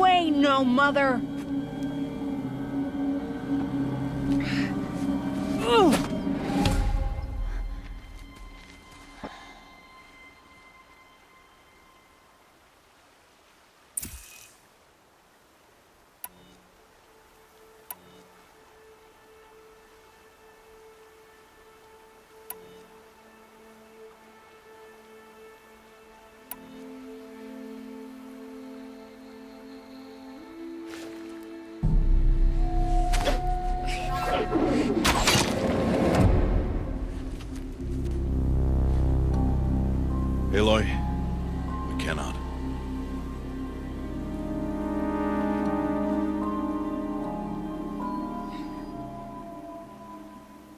way, no mother! Ugh. Aloy, I cannot.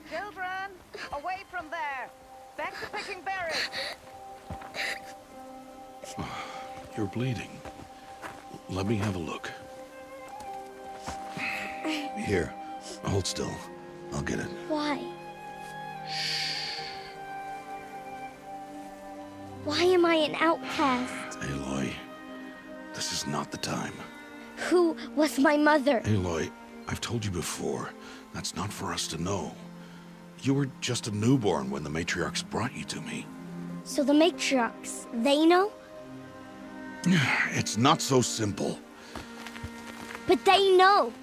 Children, away from there. Back to picking berries. You're bleeding. Let me have a look. Here, hold still. I'll get it. Why? Why am I an outcast? Aloy, this is not the time. Who was my mother? Aloy, I've told you before, that's not for us to know. You were just a newborn when the matriarchs brought you to me. So the matriarchs, they know? It's not so simple. But they know.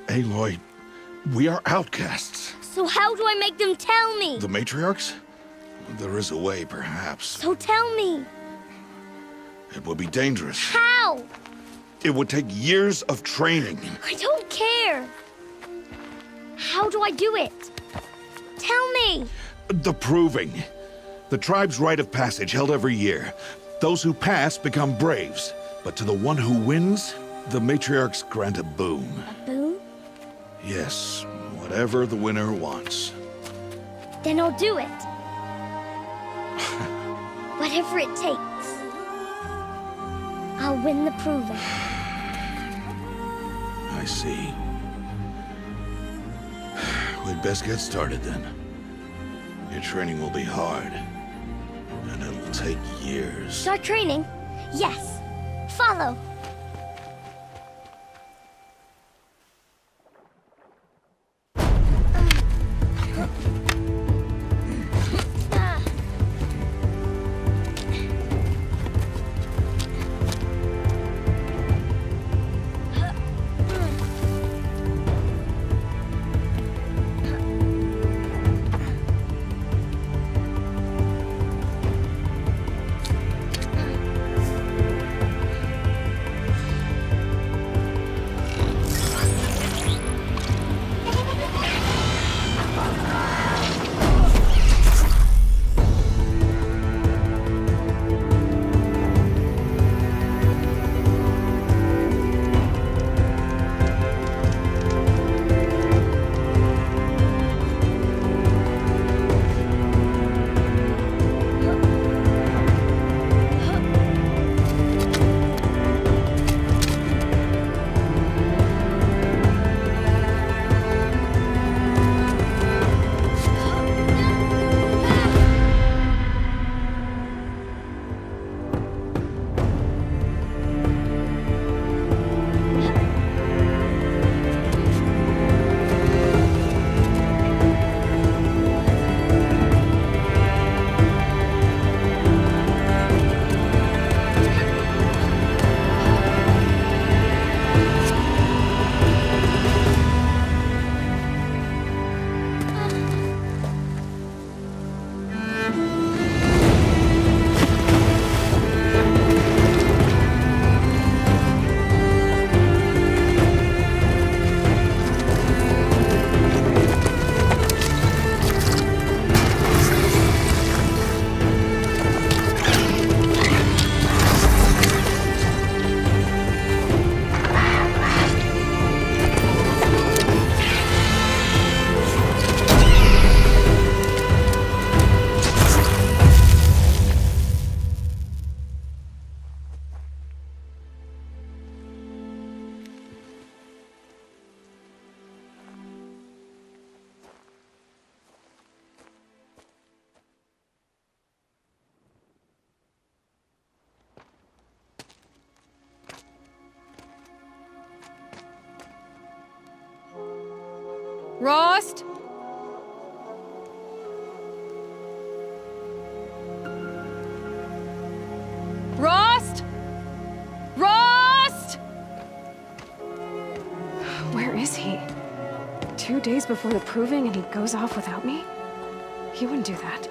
Aloy, we are outcasts. So how do I make them tell me? The matriarchs? There is a way, perhaps. So tell me. It would be dangerous. How? It would take years of training. I don't care. How do I do it? Tell me. The proving. The tribe's rite of passage held every year. Those who pass become braves. But to the one who wins, the matriarchs grant a boon. A boon? Yes, whatever the winner wants. Then I'll do it. Whatever it takes. I'll win the proving. I see. We'd best get started then. Your training will be hard. And it'll take years. Start training? Yes. Follow. Rost? Rost? Rost? Where is he? 2 days before the proving and he goes off without me? He wouldn't do that.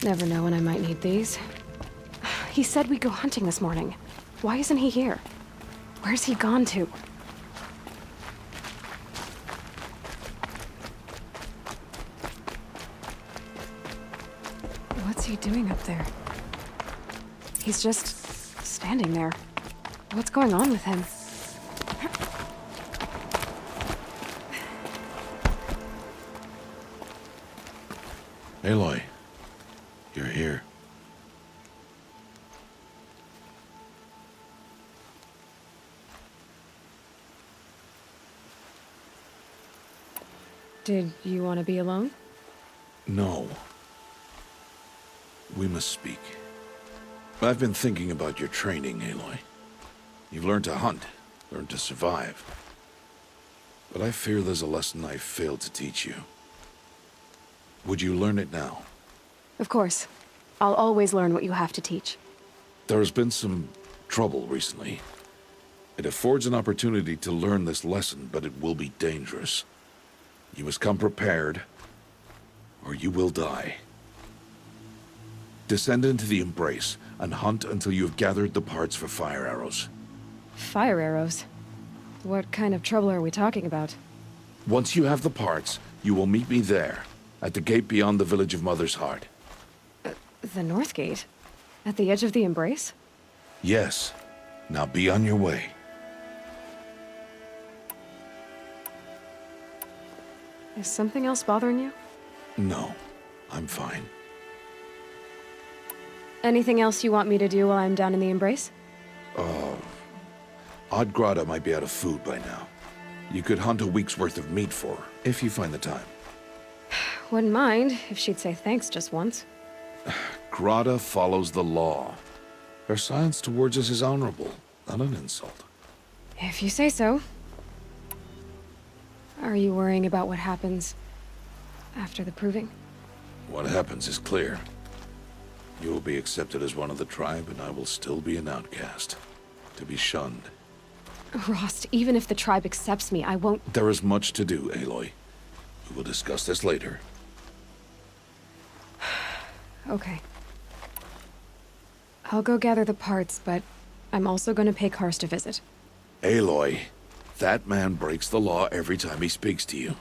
Never know when I might need these. He said we'd go hunting this morning. Why isn't he here? Where's he gone to? What's he doing up there? He's just standing there. What's going on with him? Aloy, you're here. Did you want to be alone? No. We must speak. I've been thinking about your training, Aloy. You've learned to hunt, learned to survive. But I fear there's a lesson I failed to teach you. Would you learn it now? Of course. I'll always learn what you have to teach. There has been some trouble recently. It affords an opportunity to learn this lesson, but it will be dangerous. You must come prepared, or you will die. Descend into the Embrace, and hunt until you have gathered the parts for fire arrows. Fire arrows? What kind of trouble are we talking about? Once you have the parts, you will meet me there, at the gate beyond the village of Mother's Heart. The North Gate? At the edge of the Embrace? Yes. Now be on your way. Is something else bothering you? No, I'm fine. Anything else you want me to do while I'm down in the Embrace? Oddgrada might be out of food by now. You could hunt a week's worth of meat for her, if you find the time. Wouldn't mind if she'd say thanks just once. Grada follows the law. Her silence towards us is honorable, not an insult. If you say so. Are you worrying about what happens after the proving? What happens is clear. You will be accepted as one of the tribe, and I will still be an outcast. To be shunned. Rost, even if the tribe accepts me, I won't— There is much to do, Aloy. We will discuss this later. Okay. I'll go gather the parts, but I'm also gonna pay Karst a visit. Aloy, that man breaks the law every time he speaks to you.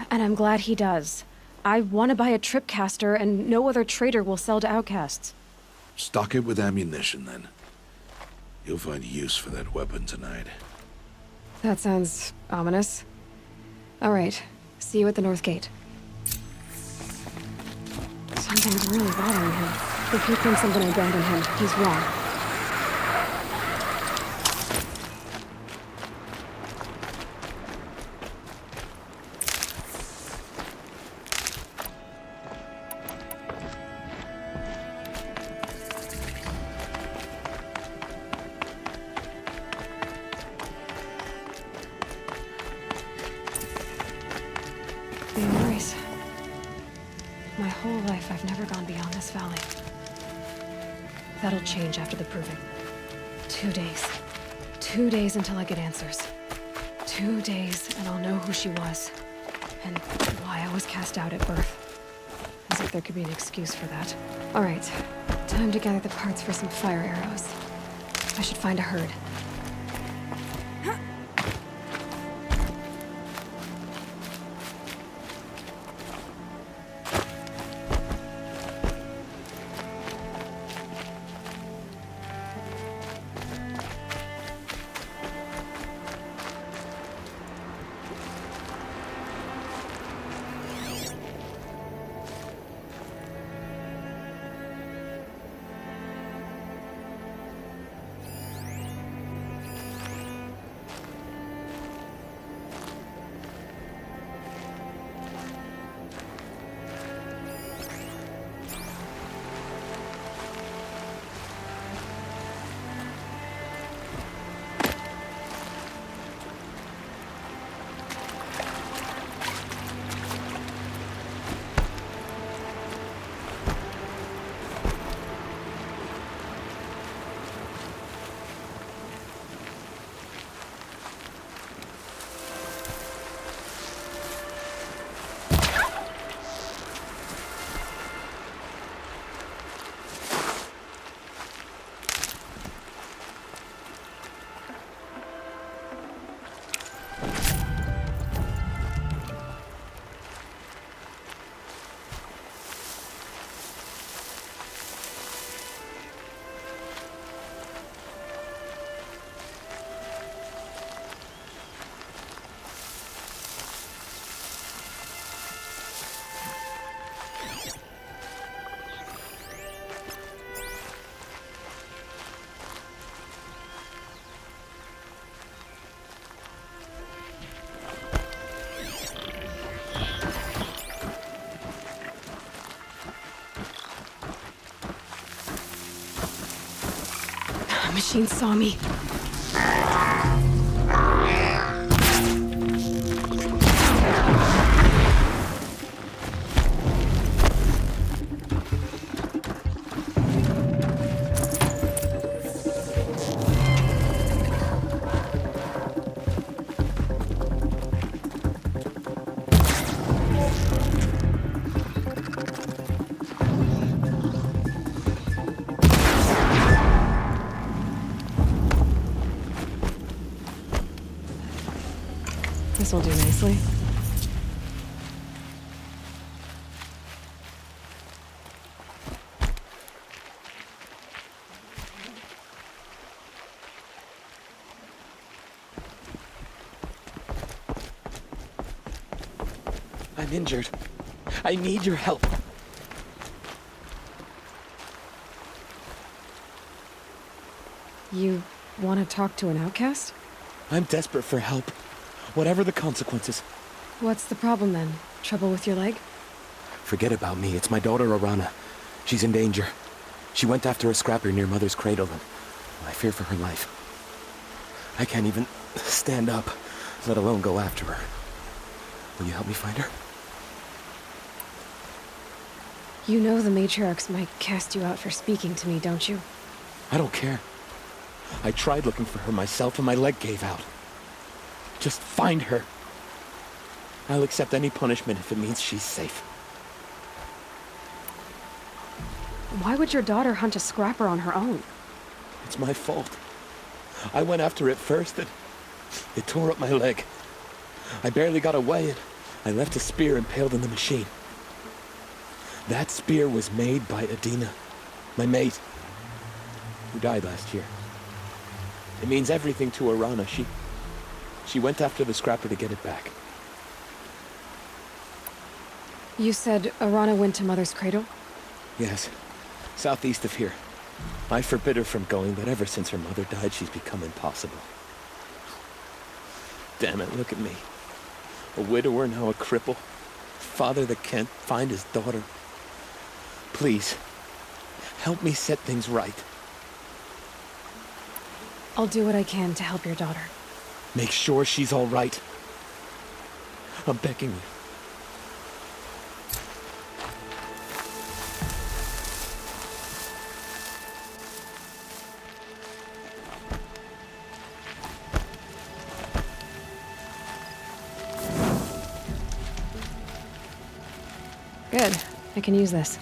And I'm glad he does. I want to buy a tripcaster, and no other trader will sell to outcasts. Stock it with ammunition, then. You'll find use for that weapon tonight. That sounds ominous. All right. See you at the North Gate. Something's really bothering him. If he thinks I'm gonna abandon him, he's wrong. The Embrace. My whole life, I've never gone beyond this valley. That'll change after the proving. 2 days. 2 days until I get answers. 2 days, and I'll know who she was. And why I was cast out at birth. As like there could be an excuse for that. All right, time to gather the parts for some fire arrows. I should find a herd. The machine saw me. This'll do nicely. I'm injured. I need your help. You want to talk to an outcast? I'm desperate for help. Whatever the consequences. What's the problem then? Trouble with your leg? Forget about me. It's my daughter, Arana. She's in danger. She went after a scrapper near Mother's cradle, and I fear for her life. I can't even stand up, let alone go after her. Will you help me find her? You know the matriarchs might cast you out for speaking to me, don't you? I don't care. I tried looking for her myself, and my leg gave out. Just find her. I'll accept any punishment if it means she's safe. Why would your daughter hunt a scrapper on her own? It's my fault. I went after it first, and it tore up my leg. I barely got away, and I left a spear impaled in the machine. That spear was made by Adina, my mate, who died last year. It means everything to Arana. She went after the scrapper to get it back. You said Arana went to Mother's cradle? Yes, southeast of here. I forbid her from going, but ever since her mother died, she's become impossible. Damn it, look at me. A widower, now a cripple. Father that can't find his daughter. Please, help me set things right. I'll do what I can to help your daughter. Make sure she's all right. I'm begging you. Good. I can use this.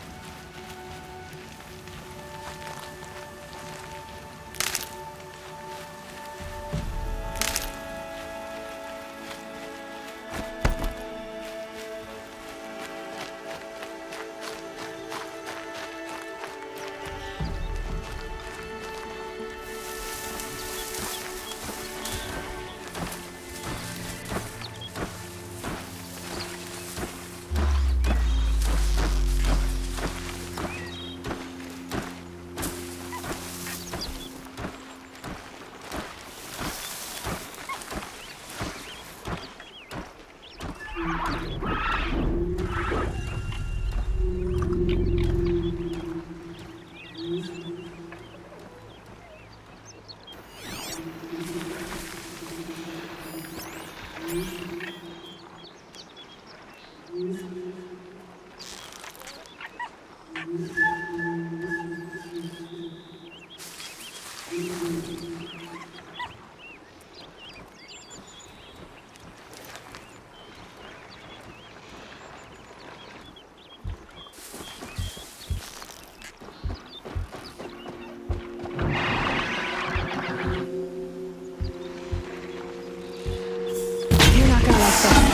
You're not gonna like this.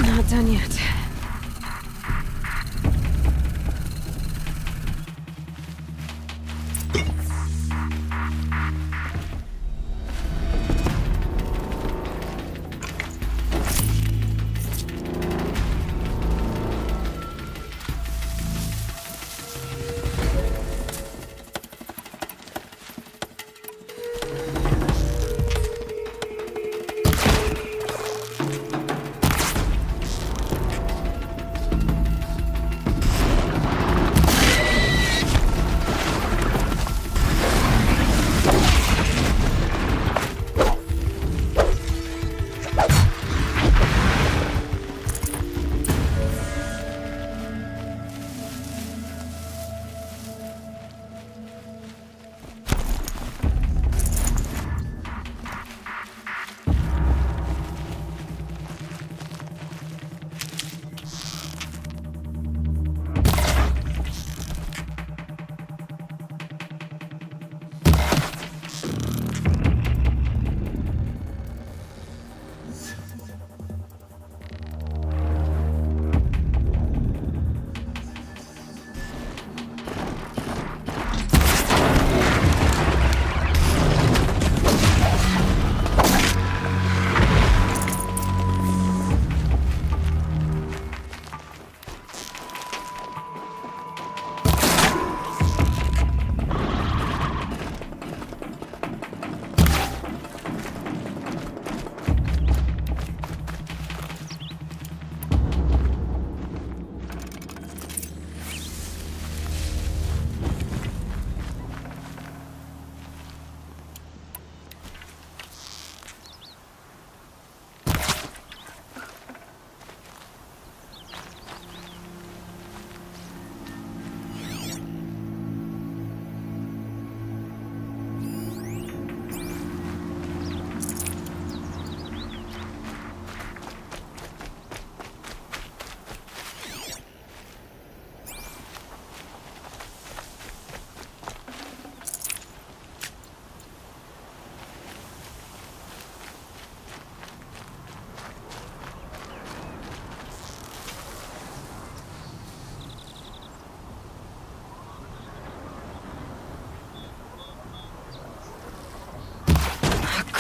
Not done yet.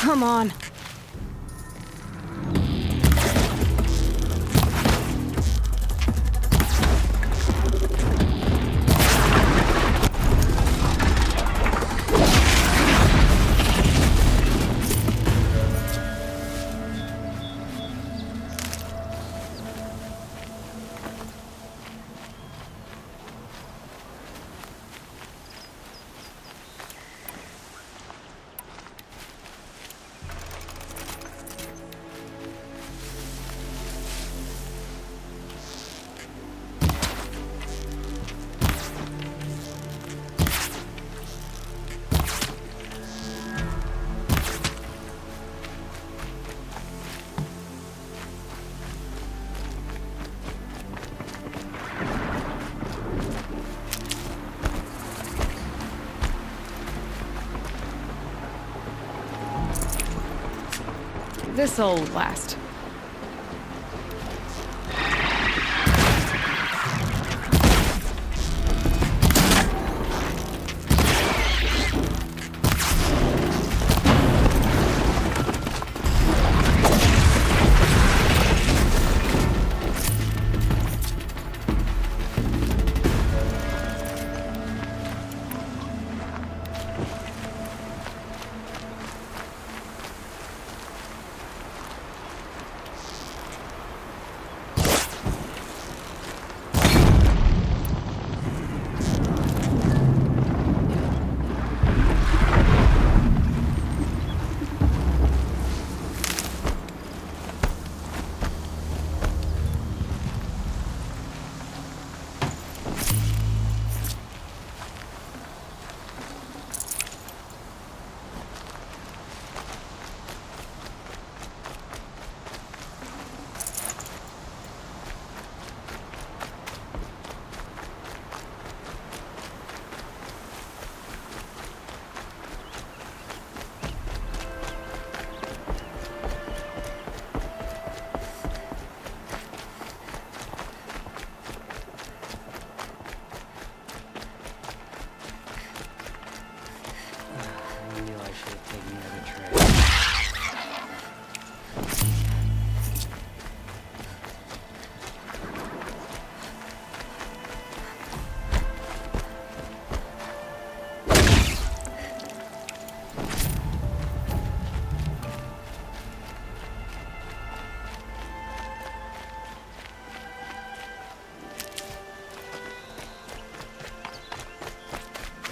Come on. This'll last.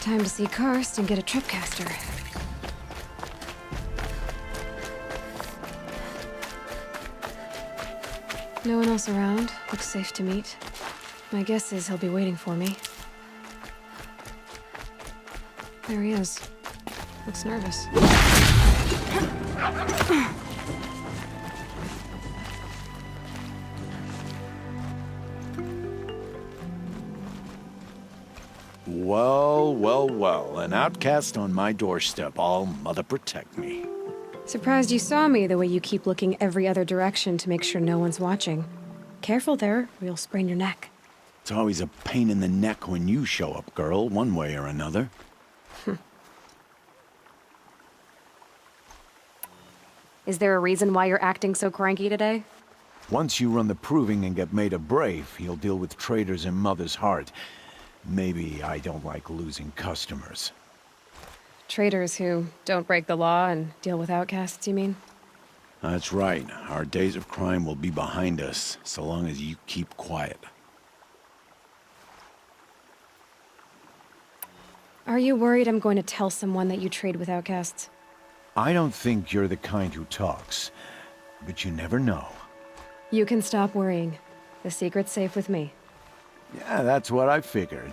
Time to see Karst and get a tripcaster. No one else around. Looks safe to meet. My guess is he'll be waiting for me. There he is. Looks nervous. Well, well, well. An outcast on my doorstep. All mother protect me. Surprised you saw me the way you keep looking every other direction to make sure no one's watching. Careful there, or you'll sprain your neck. It's always a pain in the neck when you show up, girl, one way or another. Is there a reason why you're acting so cranky today? Once you run the proving and get made a brave, you'll deal with traitors in Mother's Heart. Maybe I don't like losing customers. Traitors who don't break the law and deal with outcasts, you mean? That's right. Our days of crime will be behind us, so long as you keep quiet. Are you worried I'm going to tell someone that you trade with outcasts? I don't think you're the kind who talks, but you never know. You can stop worrying. The secret's safe with me. Yeah, that's what I figured,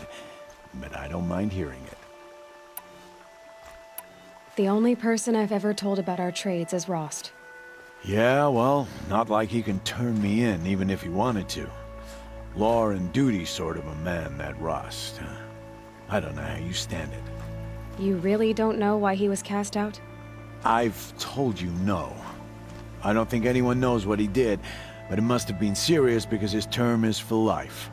but I don't mind hearing it. The only person I've ever told about our trades is Rost. Yeah, well, not like he can turn me in, even if he wanted to. Law and duty sort of a man, that Rost. I don't know how you stand it. You really don't know why he was cast out? I've told you no. I don't think anyone knows what he did, but it must have been serious because his term is for life.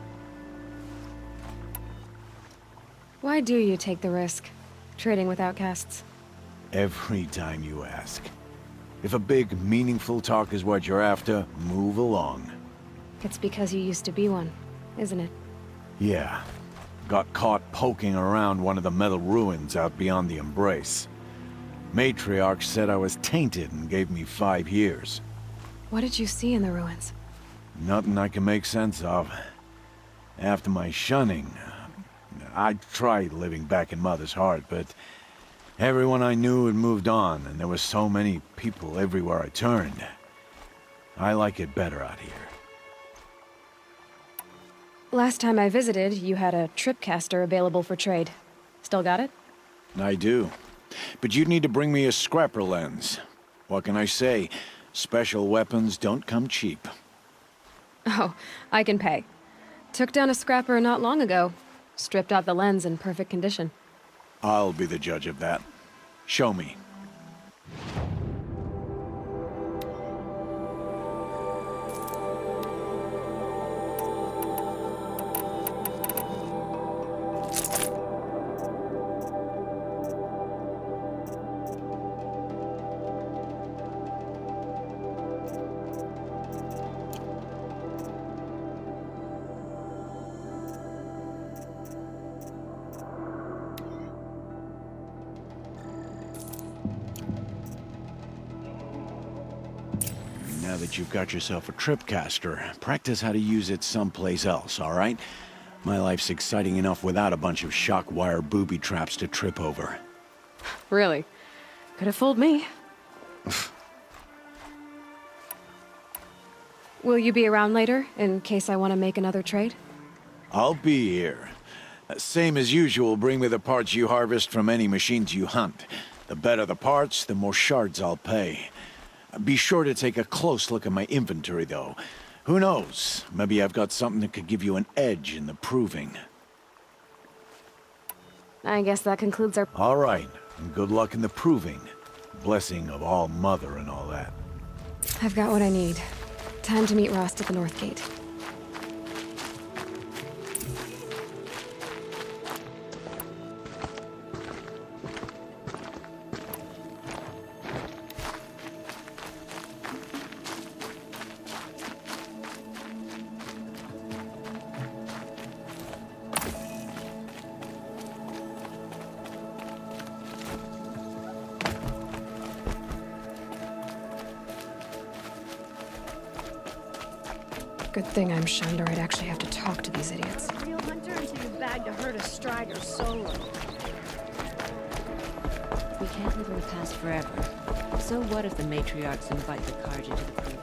Why do you take the risk, trading with outcasts? Every time you ask. If a big, meaningful talk is what you're after, move along. It's because you used to be one, isn't it? Yeah. Got caught poking around one of the metal ruins out beyond the Embrace. Matriarch said I was tainted and gave me 5 years. What did you see in the ruins? Nothing I can make sense of. After my shunning, I tried living back in Mother's heart, but everyone I knew had moved on, and there were so many people everywhere I turned. I like it better out here. Last time I visited, you had a tripcaster available for trade. Still got it? I do. But you'd need to bring me a scrapper lens. What can I say? Special weapons don't come cheap. Oh, I can pay. Took down a scrapper not long ago. Stripped out the lens in perfect condition. I'll be the judge of that. Show me. Now that you've got yourself a tripcaster, practice how to use it someplace else, all right? My life's exciting enough without a bunch of shock wire booby traps to trip over. Really? Could have fooled me. Will you be around later, in case I want to make another trade? I'll be here. Same as usual, bring me the parts you harvest from any machines you hunt. The better the parts, the more shards I'll pay. Be sure to take a close look at my inventory, though. Who knows? Maybe I've got something that could give you an edge in the proving. I guess that concludes our... All right, and good luck in the proving. Blessing of All Mother and all that. I've got what I need. Time to meet Rost at the North Gate. Good thing I'm shunned, or I'd actually have to talk to these idiots. Real hunter until you bagged a herd of Strider solo. We can't live in the past forever. So what if the matriarchs invite the Carja to the proving?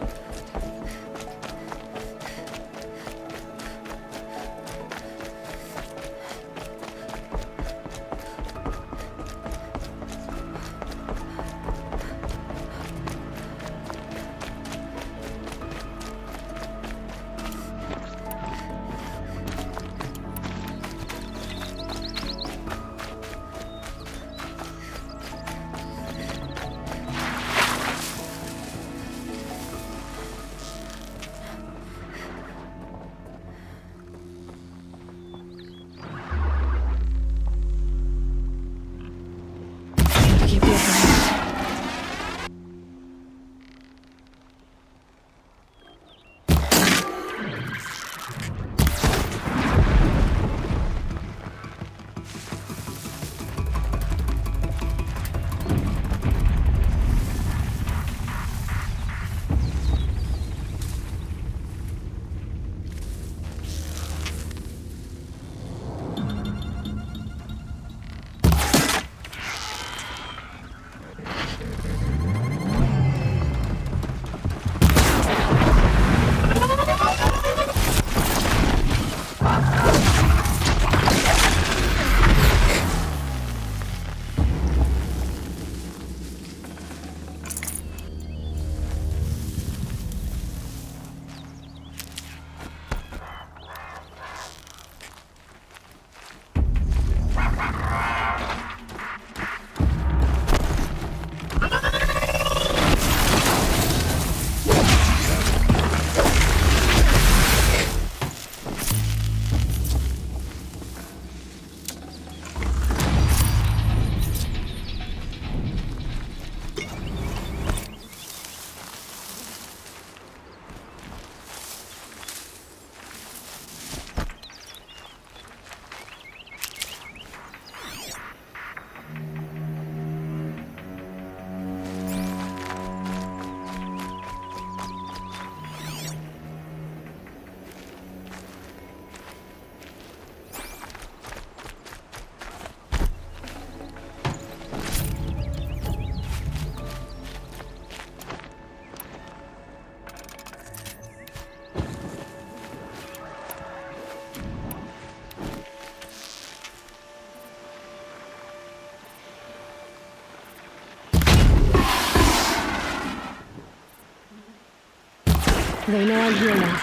They know I'm here now.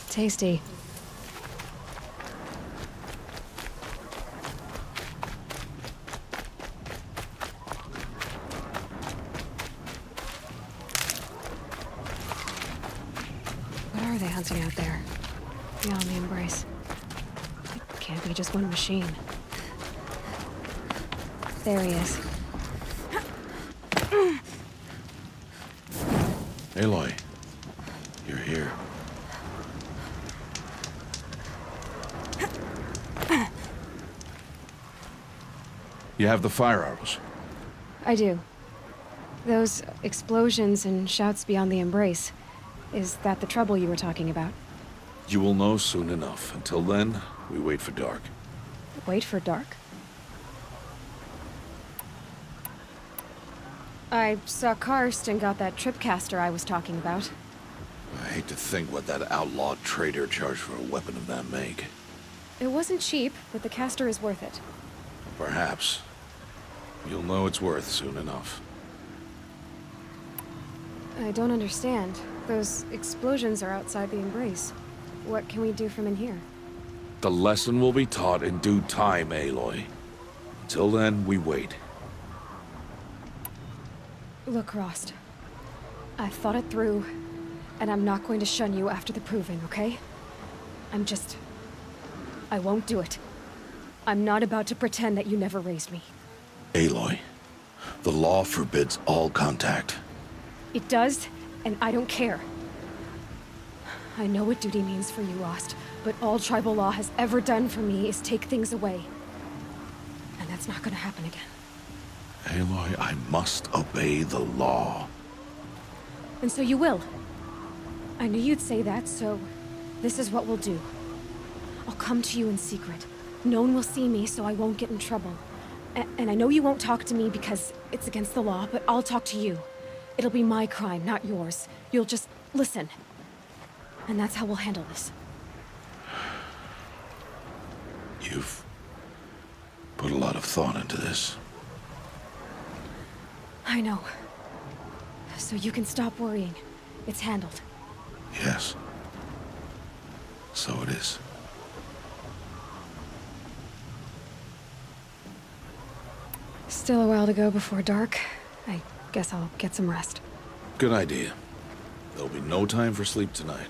Tasty. What are they hunting out there? Beyond the embrace. It can't be just one machine. There he is. Aloy, you're here. You have the fire arrows. I do. Those explosions and shouts beyond the embrace. Is that the trouble you were talking about? You will know soon enough. Until then, we wait for dark. Wait for dark? I saw Karst and got that tripcaster I was talking about. I hate to think what that outlawed trader charged for a weapon of that make. It wasn't cheap, but the caster is worth it. Perhaps. You'll know it's worth soon enough. I don't understand. Those explosions are outside the embrace. What can we do from in here? The lesson will be taught in due time, Aloy. Until then, we wait. Look, Rost. I've thought it through, and I'm not going to shun you after the proving, okay? I won't do it. I'm not about to pretend that you never raised me. Aloy, the law forbids all contact. It does, and I don't care. I know what duty means for you, Rost, but all tribal law has ever done for me is take things away. And that's not gonna happen again. Aloy, I must obey the law. And so you will. I knew you'd say that, so this is what we'll do. I'll come to you in secret. No one will see me, so I won't get in trouble. And I know you won't talk to me because it's against the law, but I'll talk to you. It'll be my crime, not yours. You'll just listen. And that's how we'll handle this. You've put a lot of thought into this. I know. So you can stop worrying. It's handled. Yes. So it is. Still a while to go before dark. I guess I'll get some rest. Good idea. There'll be no time for sleep tonight.